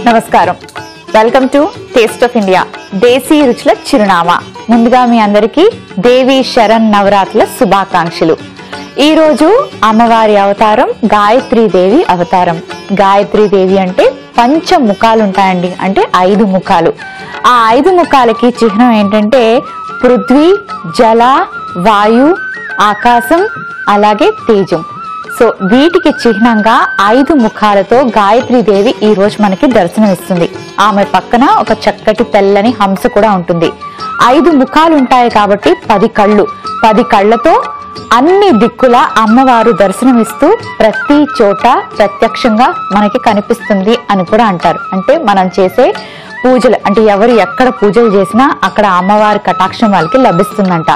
నమస్కారం. Welcome to taste of India. దేశీ రుచుల చిరునామా. ముందుగా మీ అందరికీ దేవి శరణ్ నవరాత్రుల శుభాకాంక్షలు. ఈ రోజు అమ్మవారి అవతారం గాయత్రీదేవి అవతారం. గాయత్రీదేవి అంటే పంచముఖాలు ఉంటాయండి, అంటే 5 ముఖాలు. ఆ 5 ముఖాలకి చిహ్నం ఏంటంటే పృథ్వీ, జల, వాయు, ఆకాశం, అలాగే తేజం. సో వీటికి చిహ్నంగా 5 ముఖాలతో గాయత్రీదేవి ఈ రోజు మనకి దర్శనమిస్తుంది. ఆమె పక్కన ఒక చక్కటి తెల్లని హంస కూడా ఉంటుంది. 5 ముఖాలు ఉంటాయి కాబట్టి 10 కళ్ళు. 10 కళ్ళతో అన్ని దిక్కుల అమ్మవారు దర్శనమిస్తూ ప్రతి చోట ప్రత్యక్షంగా మనకి కనిపిస్తుంది అని కూడా అంటారు. అంటే మనం చేసే పూజలు, అంటే ఎవరు ఎక్కడ పూజలు చేసినా అక్కడ అమ్మవారి కటాక్షం వాళ్ళకి లభిస్తుందంట.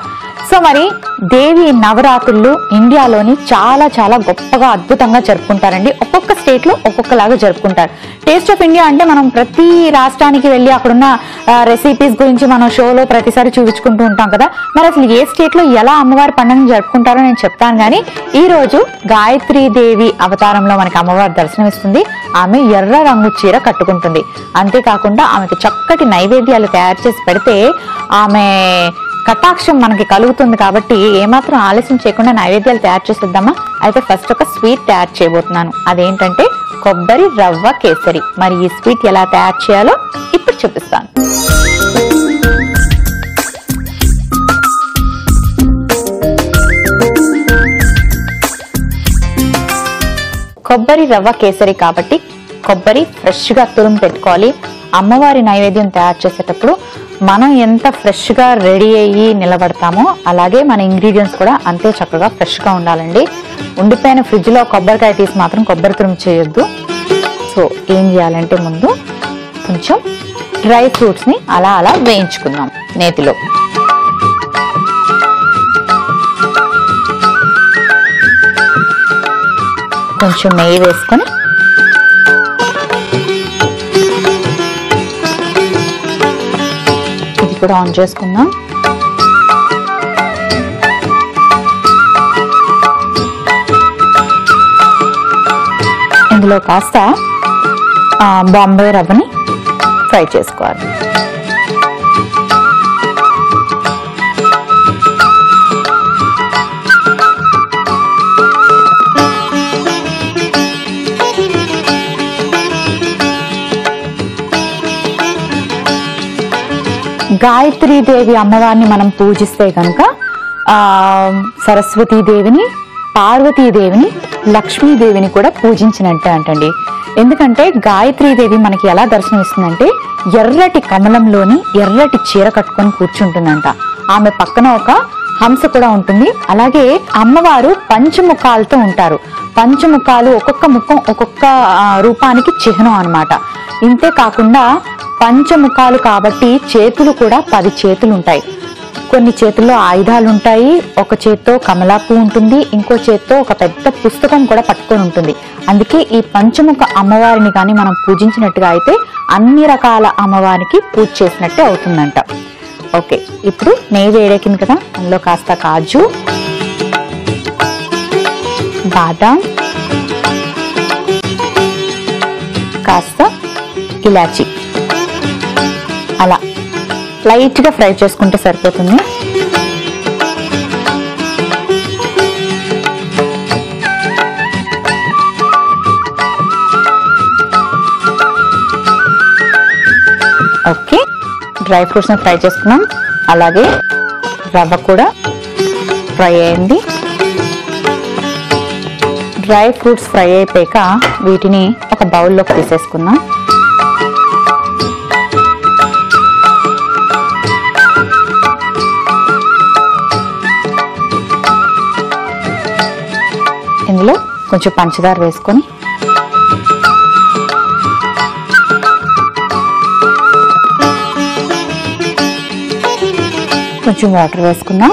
సో మరి దేవి నవరాత్రులు ఇండియాలోని చాలా చాలా గొప్పగా అద్భుతంగా జరుపుకుంటారండి. ఒక్కొక్క స్టేట్ లో ఒక్కొక్కలాగా జరుపుకుంటారు. టేస్ట్ ఆఫ్ ఇండియా అంటే మనం ప్రతి రాష్ట్రానికి వెళ్ళి అక్కడున్న రెసిపీస్ గురించి మనం షోలో ప్రతిసారి చూపించుకుంటూ ఉంటాం కదా. మరి అసలు ఏ స్టేట్ లో ఎలా అమ్మవారి పండుగను జరుపుకుంటారో నేను చెప్తాను. కానీ ఈ రోజు గాయత్రీదేవి అవతారంలో మనకి అమ్మవారి దర్శనమిస్తుంది. ఆమె ఎర్ర రంగు చీర కట్టుకుంటుంది. అంతేకాకుండా ఆమెకి చక్కటి నైవేద్యాలు తయారు చేసి పెడితే ఆమె కటాక్షం మనకి కలుగుతుంది. కాబట్టి ఏమాత్రం ఆలస్యం చేయకుండా నైవేద్యాలు తయారు చేసేద్దామా? అయితే ఫస్ట్ ఒక స్వీట్ తయారు చేయబోతున్నాను. అదేంటంటే కొబ్బరి రవ్వ కేసరి. మరి ఈ స్వీట్ ఎలా తయారు చేయాలో ఇప్పుడు చూపిస్తాను. కొబ్బరి రవ్వ కేసరి కాబట్టి కొబ్బరి ఫ్రెష్ గా తురుము పెట్టుకోవాలి. అమ్మవారి నైవేద్యం తయారు చేసేటప్పుడు మనం ఎంత ఫ్రెష్ గా రెడీ అయ్యి నిలబడతామో అలాగే మన ఇంగ్రీడియంట్స్ కూడా అంతే చక్కగా ఫ్రెష్ గా ఉండాలండి. ఉండిపోయిన ఫ్రిడ్జ్ లో కొబ్బరికాయ తీసి మాత్రం కొబ్బరి తురుము చేయొద్దు. సో ఏం చేయాలంటే ముందు కొంచెం డ్రై ఫ్రూట్స్ ని అలా అలా వేయించుకుందాం నేతిలో. కొంచెం నెయ్యి వేసుకొని ఇది కూడా ఆన్ చేసుకుందాం. ఇందులో కాస్త బాంబే రవ్వని ఫ్రై చేసుకోవాలి. గాయత్రీదేవి అమ్మవారిని మనం పూజిస్తే కనుక సరస్వతీదేవిని, పార్వతీదేవిని, లక్ష్మీదేవిని కూడా పూజించినట్టే అంటండి. ఎందుకంటే గాయత్రీదేవి మనకి ఎలా దర్శనమిస్తుందంటే ఎర్రటి కమలంలోని ఎర్రటి చీర కట్టుకొని కూర్చుంటుందంట. ఆమె పక్కన ఒక హంస కూడా ఉంటుంది. అలాగే అమ్మవారు పంచముఖాలతో ఉంటారు. పంచముఖాలు ఒక్కొక్క ముఖం ఒక్కొక్క రూపానికి చిహ్నం అన్నమాట. ఇంతే కాకుండా పంచముఖాలు కాబట్టి చేతులు కూడా 10 చేతులు ఉంటాయి. కొన్ని చేతుల్లో ఆయుధాలు ఉంటాయి. ఒక చేత్తో కమలాపు ఉంటుంది, ఇంకో చేత్తో ఒక పెద్ద పుస్తకం కూడా పట్టుకొని ఉంటుంది. అందుకే ఈ పంచముఖ అమ్మవారిని కానీ మనం పూజించినట్టుగా అయితే అన్ని రకాల అమ్మవారికి పూజ చేసినట్టే అవుతుందంట. ఓకే, ఇప్పుడు నెయ్యి వేడెక్కింది కదా, అందులో కాస్త కాజు, బాదాం, కాస్త ఇలాచి అలా లైట్ గా ఫ్రై చేసుకుంటే సరిపోతుంది. ఓకే, డ్రై ఫ్రూట్స్ ని ఫ్రై చేసుకున్నాం. అలాగే రవ్వ కూడా ఫ్రై అయింది. డ్రై ఫ్రూట్స్ ఫ్రై అయిపోయాక వీటిని ఒక బౌల్లోకి తీసేసుకుందాం. ఇందులో కొంచెం పంచదార వేసుకొని కొంచెం వాటర్ వేసుకుందాం.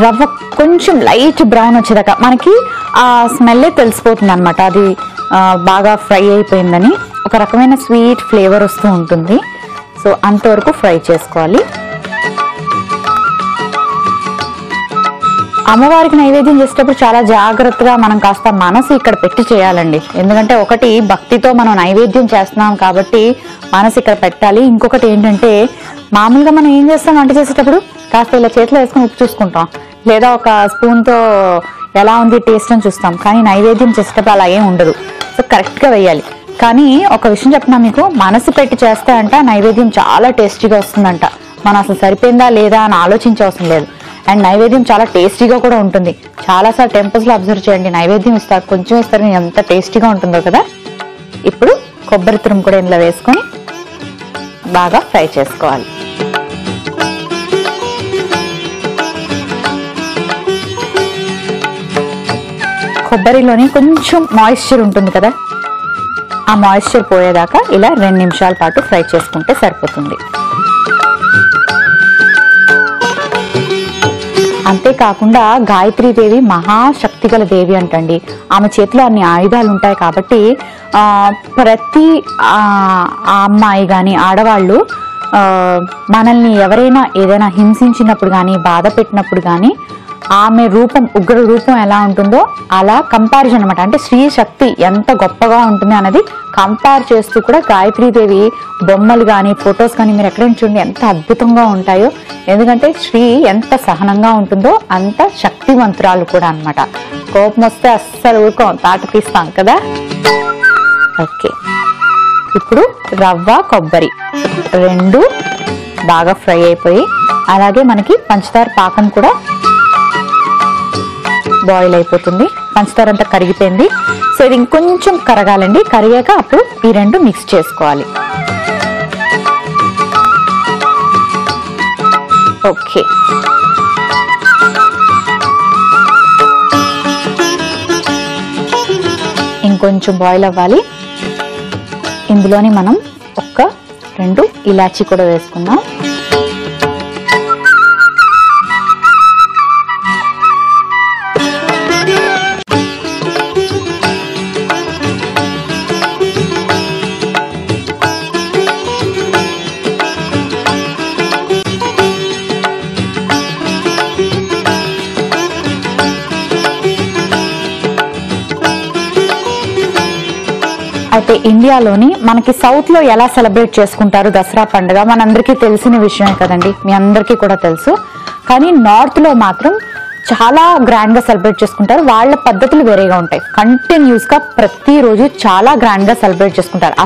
రవ్వ కొంచెం లైట్ బ్రౌన్ వచ్చేదాకా మనకి ఆ స్మెల్ తెలిసిపోతుంది అన్నమాట. అది బాగా ఫ్రై అయిపోయిందని ఒక రకమైన స్వీట్ ఫ్లేవర్ వస్తూ ఉంటుంది. సో అంతవరకు ఫ్రై చేసుకోవాలి. అమ్మవారికి నైవేద్యం చేసేటప్పుడు చాలా జాగ్రత్తగా మనం కాస్త మనసు ఇక్కడ పెట్టి చేయాలండి. ఎందుకంటే ఒకటి భక్తితో మనం నైవేద్యం చేస్తున్నాం కాబట్టి మనసు ఇక్కడ పెట్టాలి. ఇంకొకటి ఏంటంటే మామూలుగా మనం ఏం చేస్తాం వంట చేసేటప్పుడు కాస్త ఇలా చేతిలో వేసుకొని ఉప్పు చూసుకుంటాం, లేదా ఒక స్పూన్తో ఎలా ఉంది టేస్ట్ అని చూస్తాం. కానీ నైవేద్యం చేసేటప్పుడు అలా ఏం ఉండదు. సో కరెక్ట్గా వేయాలి. కానీ ఒక విషయం చెప్తున్నా మీకు, మనసు పెట్టి చేస్తే అంట నైవేద్యం చాలా టేస్టీగా వస్తుందంట. మనం అసలు సరిపోయిందా లేదా అని ఆలోచించే అవసరం లేదు. అండ్ నైవేద్యం చాలా టేస్టీగా కూడా ఉంటుంది. చాలాసార్లు టెంపుల్స్లో అబ్జర్వ్ చేయండి, నైవేద్యం ఇస్తారు, కొంచెం ఇస్తారు, ఎంత టేస్టీగా ఉంటుందో కదా. ఇప్పుడు కొబ్బరి తురుము కూడా ఇందులో వేసుకొని బాగా ఫ్రై చేసుకోవాలి. కొబ్బరిలోని కొంచెం మాయిశ్చర్ ఉంటుంది కదా, ఆ మాయిశ్చర్ పోయేదాకా ఇలా 2 నిమిషాల పాటు ఫ్రై చేసుకుంటే సరిపోతుంది. అంతేకాకుండా గాయత్రీదేవి మహాశక్తి గల దేవి అంటండి. ఆమె చేతిలో అన్ని ఆయుధాలు ఉంటాయి కాబట్టి ప్రతి అమ్మాయి కానీ ఆడవాళ్ళు మనల్ని ఎవరైనా ఏదైనా హింసించినప్పుడు కానీ బాధ పెట్టినప్పుడు కానీ ఆమె రూపం, ఉగ్ర రూపం ఎలా ఉంటుందో అలా కంపారిజన్ అనమాట. అంటే స్త్రీ శక్తి ఎంత గొప్పగా ఉంటుంది అన్నది కంపేర్ చేస్తూ కూడా గాయత్రీదేవి బొమ్మలు కానీ ఫొటోస్ కానీ మీరు ఎక్కడైనా చూడండి ఎంత అద్భుతంగా ఉంటాయో. ఎందుకంటే స్త్రీ ఎంత సహనంగా ఉంటుందో అంత శక్తివంతురాలు కూడా అనమాట. కోపం వస్తే అస్సలు ఊరుకోం, తాట తీస్తాం కదా. ఓకే, ఇప్పుడు రవ్వ కొబ్బరి 2 బాగా ఫ్రై అయిపోయి, అలాగే మనకి పంచదార పాకం కూడా బాయిల్ అయిపోతుంది. పంచదార అంతా కరిగిపోయింది. సో ఇది ఇంకొంచెం కరగాలండి. కరిగాక అప్పుడు ఈ 2 మిక్స్ చేసుకోవాలి. ఓకే, ఇంకొంచెం బాయిల్ అవ్వాలి. ఇందులోని మనం 1-2 ఇలాచీ కూడా వేసుకుందాం. అయితే ఇండియాలోని మనకి సౌత్ లో ఎలా సెలబ్రేట్ చేసుకుంటారు దసరా పండుగ మనందరికీ తెలిసిన విషయమే కదండి, మీ అందరికీ కూడా తెలుసు. కానీ నార్త్ లో మాత్రం చాలా గ్రాండ్ గా సెలబ్రేట్ చేసుకుంటారు. వాళ్ళ పద్ధతులు వేరేగా ఉంటాయి. కంటిన్యూస్ గా ప్రతిరోజు చాలా గ్రాండ్ గా సెలబ్రేట్ చేసుకుంటారు. ఆ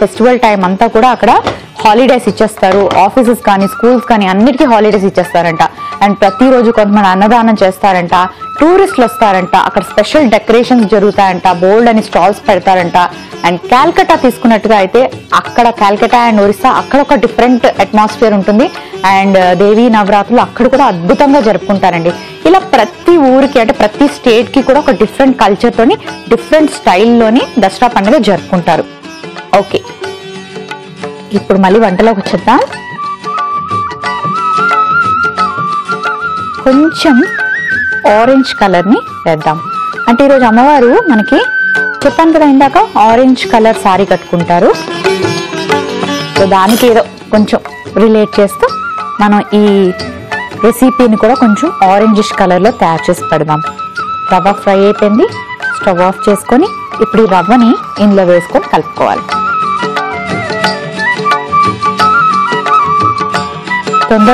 ఫెస్టివల్ టైం అంతా కూడా అక్కడ హాలిడేస్ ఇచ్చేస్తారు. ఆఫీసెస్ కానీ స్కూల్స్ కానీ అన్నిటికీ హాలిడేస్ ఇచ్చేస్తారంట. అండ్ ప్రతిరోజు కొంతమంది అన్నదానం చేస్తారంట, టూరిస్టులు వస్తారంట, అక్కడ స్పెషల్ డెకరేషన్స్ జరుగుతాయంట, బోల్డ్ అని స్టాల్స్ పెడతారంట. అండ్ కాల్కటా తీసుకున్నట్టుగా అయితే అక్కడ కాల్కటా అండ్ ఒరిస్సా అక్కడ ఒక డిఫరెంట్ అట్మాస్ఫియర్ ఉంటుంది. అండ్ దేవీ నవరాత్రులు అక్కడ కూడా అద్భుతంగా జరుపుకుంటారండి. ఇలా ప్రతి ఊరికి అంటే ప్రతి స్టేట్ కి కూడా ఒక డిఫరెంట్ కల్చర్ తోని డిఫరెంట్ స్టైల్లోని దసరా పండుగ జరుపుకుంటారు. ఓకే, ఇప్పుడు మళ్ళీ వంటలోకి వచ్చేద్దాం. కొంచెం ఆరెంజ్ కలర్ ని వేద్దాం. అంటే ఈరోజు అమ్మవారు మనకి చెప్పాను కదా ఇందాక ఆరెంజ్ కలర్ సారీ కట్టుకుంటారు. సో దానికి ఏదో కొంచెం రిలేట్ చేస్తూ మనం ఈ రెసిపీని కూడా కొంచెం ఆరెంజిష్ కలర్ లో తయారు చేసి పెడదాం. రవ్వ ఫ్రై అయిపోయింది. స్టవ్ ఆఫ్ చేసుకొని ఇప్పుడు ఈ రవ్వని ఇందులో వేసుకొని కలుపుకోవాలి.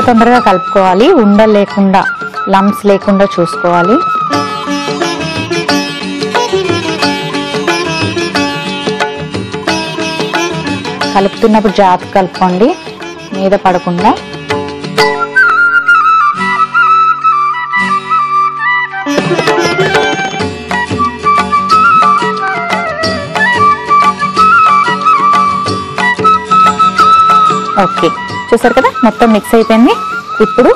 తొందరగా కలుపుకోవాలి. ఉండలు లేకుండా, లంప్స్ లేకుండా చూసుకోవాలి. కలుపుతున్నప్పుడు జాగ్రత్త కలుపుకోండి, మీద పడకుండా. ఓకే, చూసారు కదా మొత్తం మిక్స్ అయిపోయింది. ఇప్పుడు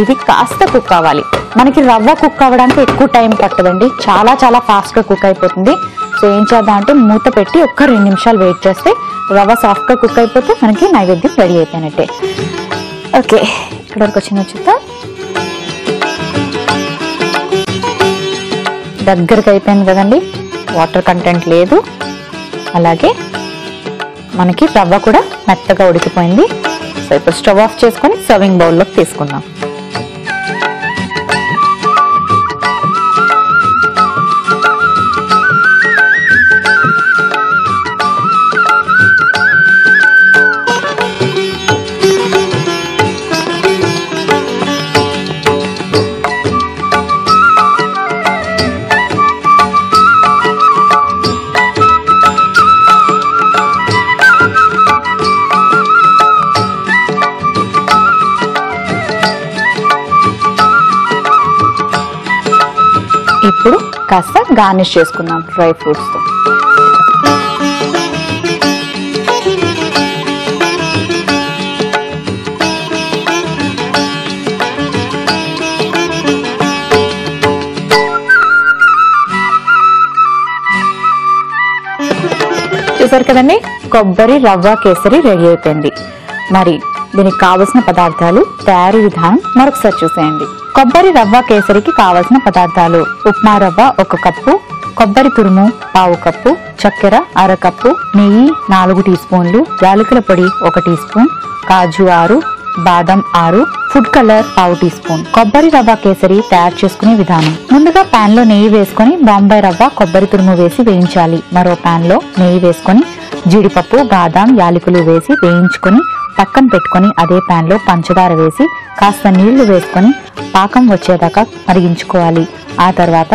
ఇది కాస్త కుక్ అవ్వాలి. మనకి రవ్వ కుక్ అవ్వడానికి ఎక్కువ టైం పట్టదండి, చాలా చాలా ఫాస్ట్గా కుక్ అయిపోతుంది. సో ఏం చేద్దాం అంటే మూత పెట్టి 2 నిమిషాలు వెయిట్ చేస్తే రవ్వ సాఫ్ట్గా కుక్ అయిపోతే మనకి నైవేద్యం రెడీ అయిపోయినట్టే. ఓకే, ఇక్కడ వరకు వచ్చిన చూద్దాం. దగ్గరకు అయిపోయింది కదండి, వాటర్ కంటెంట్ లేదు. అలాగే మనకి రవ్వ కూడా మెత్తగా ఉడికిపోయింది. సో ఇప్పుడు స్టవ్ ఆఫ్ చేసుకొని సర్వింగ్ బౌల్లోకి తీసుకుందాం. ఇప్పుడు కాస్త గార్నిష్ చేసుకుందాం డ్రై ఫ్రూట్స్తో. చూసారు కదండి, కొబ్బరి రవ్వ కేసరి రెడీ అయిపోయింది. మరి దీనికి కావలసిన పదార్థాలు, తయారీ విధానం మరొకసారి చూసేయండి. కొబ్బరి రవ్వ కేసరికి కావలసిన పదార్థాలు: ఉప్మా రవ్వ 1 కప్పు, కొబ్బరి తురుము 1/2 కప్పు, చక్కెర 1/2 కప్పు, నెయ్యి 4 టీ స్పూన్లు, యాలకుల పొడి 1 టీ స్పూన్, కాజు 6, బాదం 6, ఫుడ్ కలర్ 1/2 టీ స్పూన్. కొబ్బరి రవ్వ కేసరి తయారు చేసుకునే విధానం: ముందుగా పాన్ లో నెయ్యి వేసుకొని బాంబే రవ్వ, కొబ్బరి తురుము వేసి వేయించాలి. మరో పాన్ లో నెయ్యి వేసుకొని జీడిపప్పు, బాదం, యాలకులు వేసి వేయించుకొని పక్కన పెట్టుకొని అదే పాన్ లో పంచదార వేసి కాస్త నీళ్లు వేసుకొని పాకం వచ్చేదాకా మరిగించుకోవాలి. ఆ తర్వాత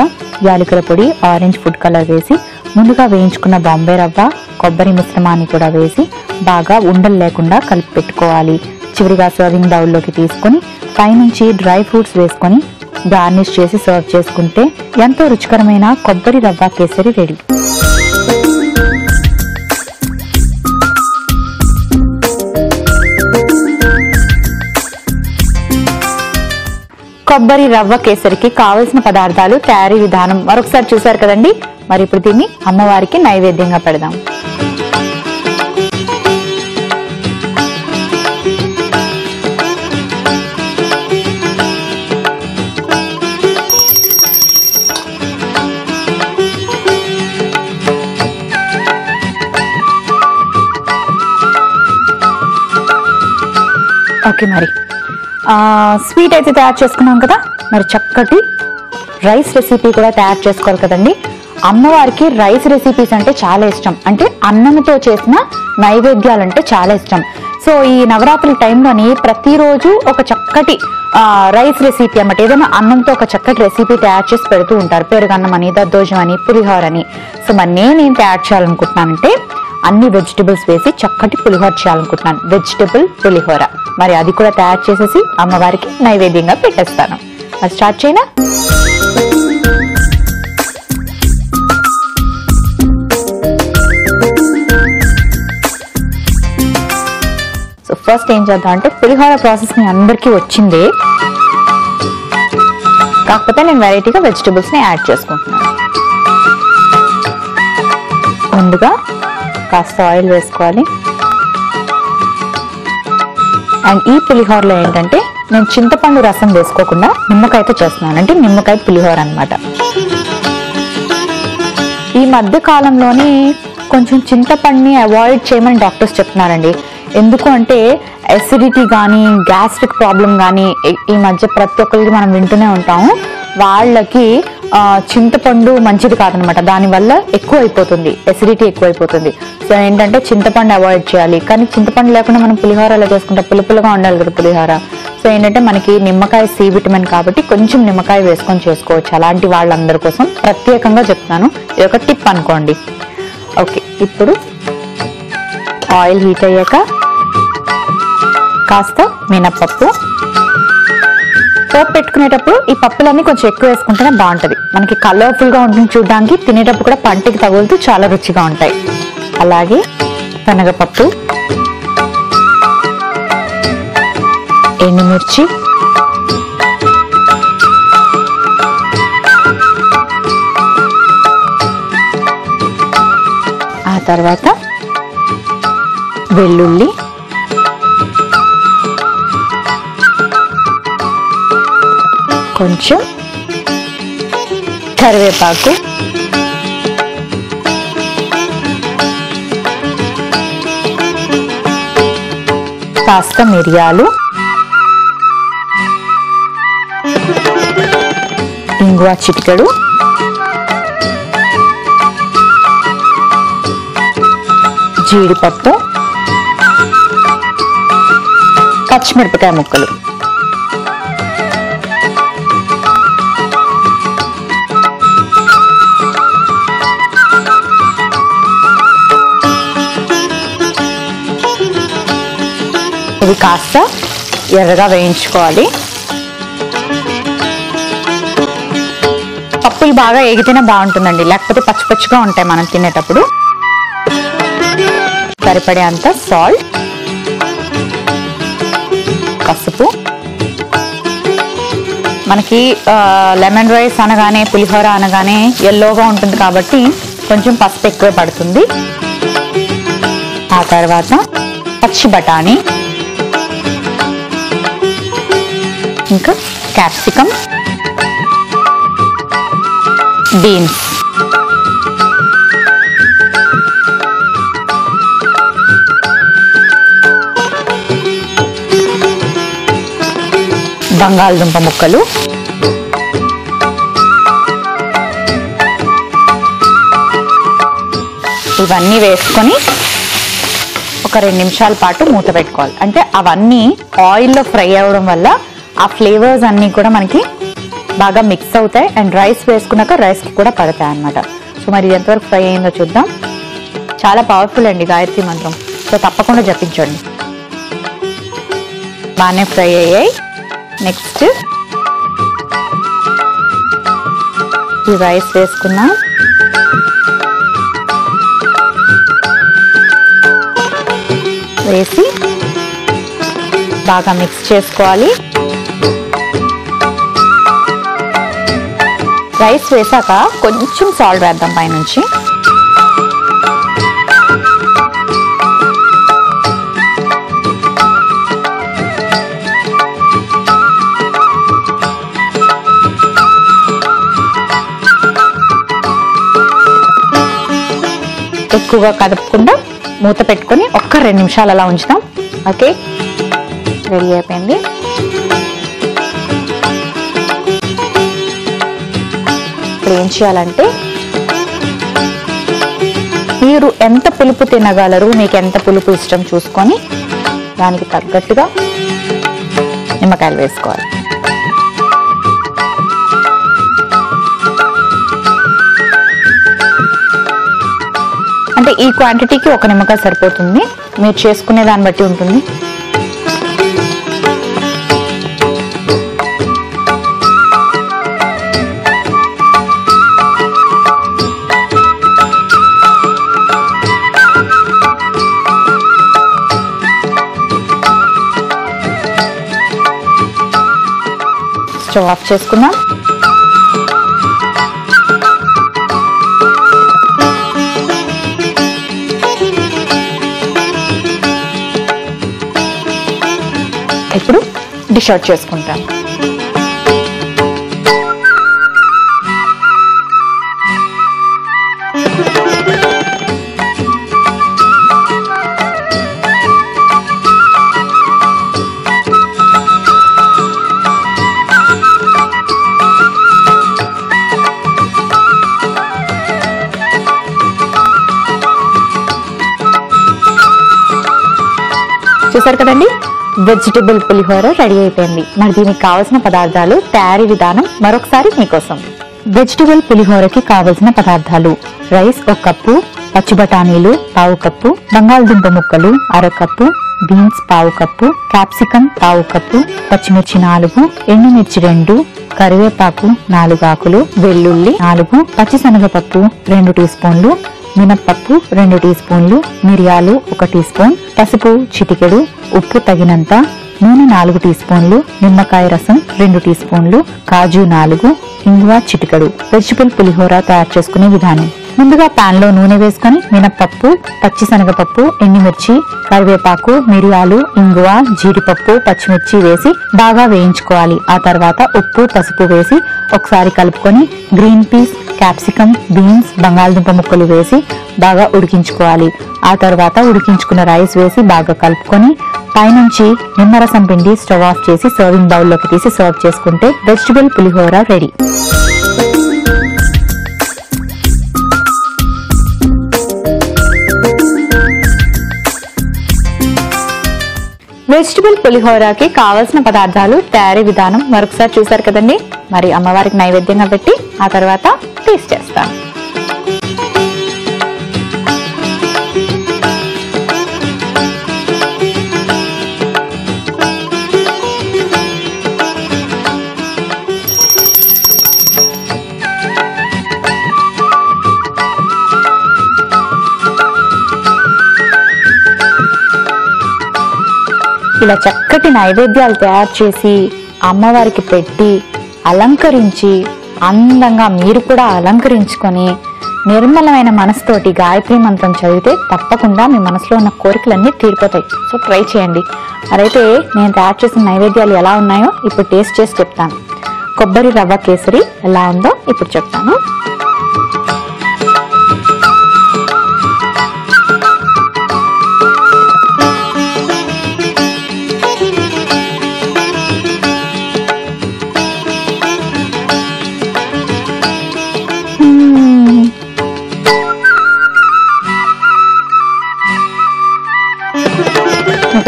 యాలకుల పొడి, ఆరెంజ్ ఫుడ్ కలర్ వేసి ముందుగా వేయించుకున్న బాంబే రవ్వ, కొబ్బరి మిశ్రమాన్ని కూడా వేసి బాగా ఉండలు లేకుండా కలిపి పెట్టుకోవాలి. చివరిగా సర్వింగ్ బౌల్లోకి తీసుకొని పైనుంచి డ్రై ఫ్రూట్స్ వేసుకొని గార్నిష్ చేసి సర్వ్ చేసుకుంటే ఎంతో రుచికరమైన కొబ్బరి రవ్వ కేసరి రెడీ. కొబ్బరి రవ్వ కేసరికి కావలసిన పదార్థాలు, తయారీ విధానం మరొకసారి చూసారు కదండి. మరి ఇప్పుడు దీన్ని అమ్మవారికి నైవేద్యంగా పెడదాం. ఓకే, మరి స్వీట్ అయితే తయారు చేసుకున్నాం కదా, మరి చక్కటి రైస్ రెసిపీ కూడా తయారు చేసుకోవాలి కదండి. అమ్మవారికి రైస్ రెసిపీస్ అంటే చాలా ఇష్టం, అంటే అన్నంతో చేసిన నైవేద్యాలు అంటే చాలా ఇష్టం. సో ఈ నవరాత్రుల టైంలోని ప్రతిరోజు ఒక చక్కటి రైస్ రెసిపీ అన్నమాట, ఏదైనా అన్నంతో ఒక చక్కటి రెసిపీ తయారు చేసి పెడుతూ ఉంటారు. పెరుగన్నం అని, దద్దోజనం అని, పులిహోర అని. సో మరి నేనేం తయారు చేయాలనుకుంటున్నానంటే అన్ని వెజిటబుల్స్ వేసి చక్కటి పులిహోర చేయాలనుకుంటున్నాను. వెజిటబుల్ పులిహోర. మరి అది కూడా తయారు చేసేసి అమ్మవారికి నైవేద్యంగా పెట్టేస్తాను. మరి స్టార్ట్ చేయనా? సో ఫస్ట్ ఏం చేద్దాం అంటే, పులిహోర ప్రాసెస్ మీ అందరికీ వచ్చిందే, కాకపోతే నేను వెరైటీగా వెజిటబుల్స్ ని యాడ్ చేసుకుంటున్నాను. ముందుగా కాస్త ఆయిల్ వేసుకోవాలి. అండ్ ఈ పులిహోరలో ఏంటంటే నేను చింతపండు రసం వేసుకోకుండా నిమ్మకాయతో చేస్తున్నాను, అంటే నిమ్మకాయ పులిహోర అన్నమాట. ఈ మధ్య కాలంలోని కొంచెం చింతపండుని అవాయిడ్ చేయమని డాక్టర్స్ చెప్తున్నారండి. ఎందుకు అంటే ఎసిడిటీ కానీ, గ్యాస్ట్రిక్ ప్రాబ్లం కానీ ఈ మధ్య ప్రతి ఒక్కరికి మనం వింటూనే ఉంటాము. వాళ్ళకి చింతపండు మంచిది కాదనమాట, దానివల్ల ఎక్కువ అయిపోతుంది, ఎసిడిటీ ఎక్కువ అయిపోతుంది. సో ఏంటంటే చింతపండు అవాయిడ్ చేయాలి. కానీ చింతపండు లేకుండా మనం పులిహోర ఎలా చేసుకుంటాం, పులుపులుగా ఉండాలి కదా పులిహోర. సో ఏంటంటే మనకి నిమ్మకాయ సి విటమిన్ కాబట్టి కొంచెం నిమ్మకాయ వేసుకొని చేసుకోవచ్చు. అలాంటి వాళ్ళందరి కోసం ప్రత్యేకంగా చెప్తాను, ఇది ఒక టిప్ అనుకోండి. ఓకే, ఇప్పుడు ఆయిల్ హీట్ అయ్యాక కాస్త మినపప్పు. పోపు పెట్టుకునేటప్పుడు ఈ పప్పులన్నీ కొంచెం ఎక్కువ వేసుకుంటేనే బాగుంటది, మనకి కలర్ఫుల్ గా ఉంటుంది చూడడానికి, తినేటప్పుడు కూడా పంటికి తగులుతూ చాలా రుచిగా ఉంటాయి. అలాగే శనగపప్పు, ఎండుమిర్చి, ఆ తర్వాత వెల్లుల్లి, కొంచెం కరివేపాకు, కాస్త మిరియాలు, ఇంగువ చిటికెడు, జీడిపప్పు, పచ్చిమిరపకాయ ముక్కలు, ఇవి కాస్త ఎర్రగా వేయించుకోవాలి. పప్పులు బాగా ఏగితేనే బాగుంటుందండి, లేకపోతే పచ్చి పచ్చిగా ఉంటాయి మనం తినేటప్పుడు. సరిపడే అంత సాల్ట్, పసుపు. మనకి లెమన్ రైస్ అనగానే, పులిహోర అనగానే ఎల్లోగా ఉంటుంది కాబట్టి కొంచెం పసుపు ఎక్కువ పడుతుంది. ఆ తర్వాత పచ్చి బఠానీ, ఇంకా క్యాప్సికమ్, బీన్స్, బంగాళదుంప ముక్కలు, ఇవన్నీ వేసుకొని ఒక 2 నిమిషాల పాటు మూత పెట్టుకోవాలి. అంటే అవన్నీ ఆయిల్లో ఫ్రై అవ్వడం వల్ల ఆ ఫ్లేవర్స్ అన్నీ కూడా మనకి బాగా మిక్స్ అవుతాయి అండ్ రైస్ వేసుకున్నాక రైస్కి కూడా పడతాయి అన్నమాట. సో మరి ఇది ఎంతవరకు ఫ్రై అయిందో చూద్దాం. చాలా పవర్ఫుల్ అండి గాయత్రి మంత్రం, సో తప్పకుండా జపించండి. బాగానే ఫ్రై అయ్యాయి. నెక్స్ట్ ఈ రైస్ వేసుకున్నా. వేసి బాగా మిక్స్ చేసుకోవాలి. రైస్ వేసాక కొంచెం సాల్ట్ వేద్దాం పైనుంచి. ఎక్కువగా కదపకుండా మూత పెట్టుకొని ఒక్క 2 నిమిషాలు అలా ఉంచుతాం. ఓకే, రెడీ అయిపోయింది. ఇప్పుడు ఏం చేయాలంటే, మీరు ఎంత పులుపు తినగలరు, మీకు ఎంత పులుపు ఇష్టం చూసుకొని దానికి తగ్గట్టుగా నిమ్మకాయలు వేసుకోవాలి. అంటే ఈ క్వాంటిటీకి 1 నిమ్మకాయ సరిపోతుంది, మీరు చేసుకునే దాన్ని బట్టి ఉంటుంది. స్టవ్ ఆఫ్ చేసుకుందాం. ఇప్పుడు డిష్ అవుట్ చేసుకుంటాం. చూసారు కదండి, వెజిటబుల్ పులిహోర రెడీ అయిపోయింది. మరి దీనికి కావలసిన పదార్థాలు, తయారీ విధానం మరొకసారి మీకోసం. వెజిటబుల్ పులిహోరకి కావలసిన పదార్థాలు: రైస్ 1 కప్పు, పచ్చి బఠానీలు 1/2 కప్పు, బంగాళదుంప ముక్కలు 1/2 cup, beans 1/2 cup, capsicum 1/2 cup, పచ్చిమిర్చి 4, ఎండుమిర్చి 2, కరివేపాకు 4 ఆకులు, వెల్లుల్లి 4, పచ్చిశనగపప్పు 2 టీ స్పూన్లు, మినప్పప్పు 2 టీ స్పూన్లు, మిరియాలు 1 టీ స్పూన్, పసుపు చిటికెడు, ఉప్పు తగినంత, నూనె 4 టీ స్పూన్లు, నిమ్మకాయ రసం 2 టీ స్పూన్లు, కాజు 4, ఇంగువ చిటికెడు. వెజిటబుల్ పులిహోర తయారు చేసుకునే విధానం: ముందుగా పాన్ లో నూనె వేసుకొని మినప్పప్పు, పచ్చిశనగపప్పు, ఎండుమిర్చి, కరివేపాకు, మిరియాలు, ఇంగువ, జీడిపప్పు, పచ్చిమిర్చి వేసి బాగా వేయించుకోవాలి. ఆ తర్వాత ఉప్పు, పసుపు వేసి ఒకసారి కలుపుకొని గ్రీన్ పీస్, క్యాప్సికమ్, బీన్స్, బంగాళదుంప ముక్కలు వేసి బాగా ఉడికించుకోవాలి. ఆ తర్వాత ఉడికించుకున్న రైస్ వేసి బాగా కలుపుకొని పైనుంచి నిమ్మరసం పిండి స్టవ్ ఆఫ్ చేసి సర్వింగ్ బౌల్లోకి తీసి సర్వ్ చేసుకుంటే వెజిటబుల్ పులిహోర రెడీ. వెజిటబుల్ పులిహోరకి కావలసిన పదార్థాలు, తయారీ విధానం మరొకసారి చూసారు కదండి. మరి అమ్మవారికి నైవేద్యంగా పెట్టి ఆ తర్వాత టేస్ట్ చేస్తాను. ఇలా చక్కటి నైవేద్యాలు తయారు చేసి అమ్మవారికి పెట్టి అలంకరించి అందంగా మీరు కూడా అలంకరించుకొని నిర్మలమైన మనసుతోటి గాయత్రి మంత్రం చదివితే తప్పకుండా మీ మనసులో ఉన్న కోరికలన్నీ తీరిపోతాయి. సో ట్రై చేయండి. మరైతే నేను తయారు చేసిన నైవేద్యాలు ఎలా ఉన్నాయో ఇప్పుడు టేస్ట్ చేసి చెప్తాను. కొబ్బరి రవ్వ కేసరి ఎలా ఉందో ఇప్పుడు చెప్తాను.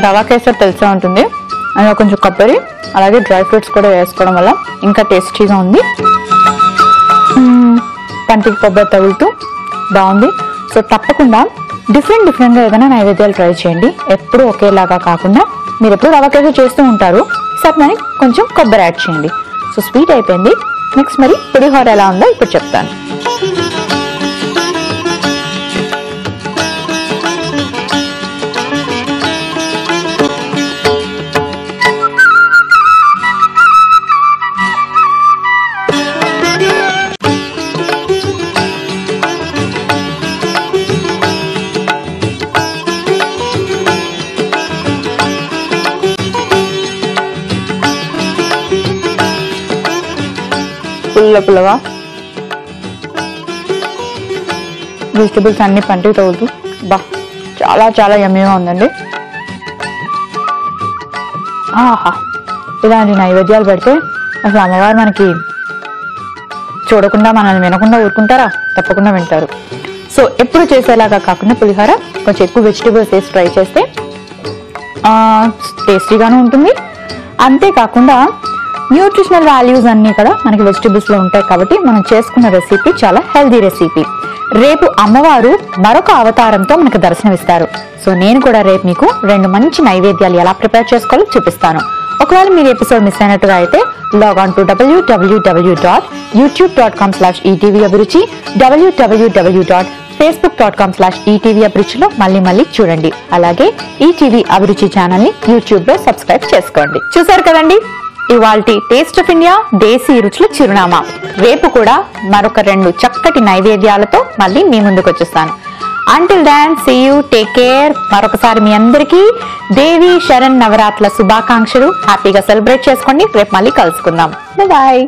రవా కేసరి తెలిసే ఉంటుంది. అందులో కొంచెం కొబ్బరి అలాగే డ్రై ఫ్రూట్స్ కూడా వేసుకోవడం వల్ల ఇంకా టేస్టీగా ఉంది. పంటికి కొబ్బరి తగులుతూ బాగుంది. సో తప్పకుండా డిఫరెంట్గా ఏదైనా నైవేద్యాలు ట్రై చేయండి. ఎప్పుడు ఒకేలాగా కాకుండా మీరు ఎప్పుడు రవా కేసరి చేస్తూ ఉంటారు, ఈసారి మరి కొంచెం కొబ్బరి యాడ్ చేయండి. సో స్వీట్ అయిపోయింది. నెక్స్ట్ మరి పులిహోర ఎలా ఉందో ఇప్పుడు చెప్తాను. పుల్లగా వెజిటబుల్స్ అన్ని పంటికి తగులుతూ చాలా చాలా యమ్మీగా ఉందండి. ఆహా, ఇలాంటి నైవేద్యాలు పెడితే అసలు అమ్మవారు మనకి చూడకుండా మనల్ని వినకుండా ఊరుకుంటారా? తప్పకుండా వింటారు. సో ఎప్పుడు చేసేలాగా కాకుండా పులిహోర కొంచెం ఎక్కువ వెజిటబుల్స్ వేసి ట్రై చేస్తే టేస్టీగాను ఉంటుంది. అంతేకాకుండా న్యూట్రిషనల్ వాల్యూస్ అన్నీ కూడా మనకి వెజిటబుల్స్ లో ఉంటాయి. కాబట్టి మనం చేసుకున్న రెసిపీ చాలా హెల్దీ రెసిపీ. రేపు అమ్మవారు మరొక అవతారంతో మనకు దర్శనమిస్తారు. సో నేను కూడా రేపు మీకు 2 మంచి నైవేద్యాలు ఎలా ప్రిపేర్ చేసుకోవాలో చూపిస్తాను. ఒకవేళ మీరు ఎపిసోడ్ మిస్ అయినట్టుగా అయితే లాగ్ ఆన్ టు www.youtube.com/etvabruchi, www.facebook.com/etvabruchiలో మళ్ళీ చూడండి. అలాగే ఈటీవీ అభిరుచి ఛానల్ ని యూట్యూబ్ లో సబ్స్క్రైబ్ చేసుకోండి. చూసారు కదండి ఇవాల్టి టేస్ట్ ఆఫ్ ఇండియా దేశీ రుచుల చిరునామా. రేపు కూడా మరొక 2 చక్కటి నైవేద్యాలతో మళ్ళీ మీ ముందుకు వచ్చేస్తాను. Until then see you, take care. మరొకసారి మీ అందరికీ దేవి శరణ్ నవరాత్రుల శుభాకాంక్షలు. హ్యాపీగా సెలబ్రేట్ చేసుకోండి. రేపు మళ్ళీ కలుసుకుందాం. బాయ్.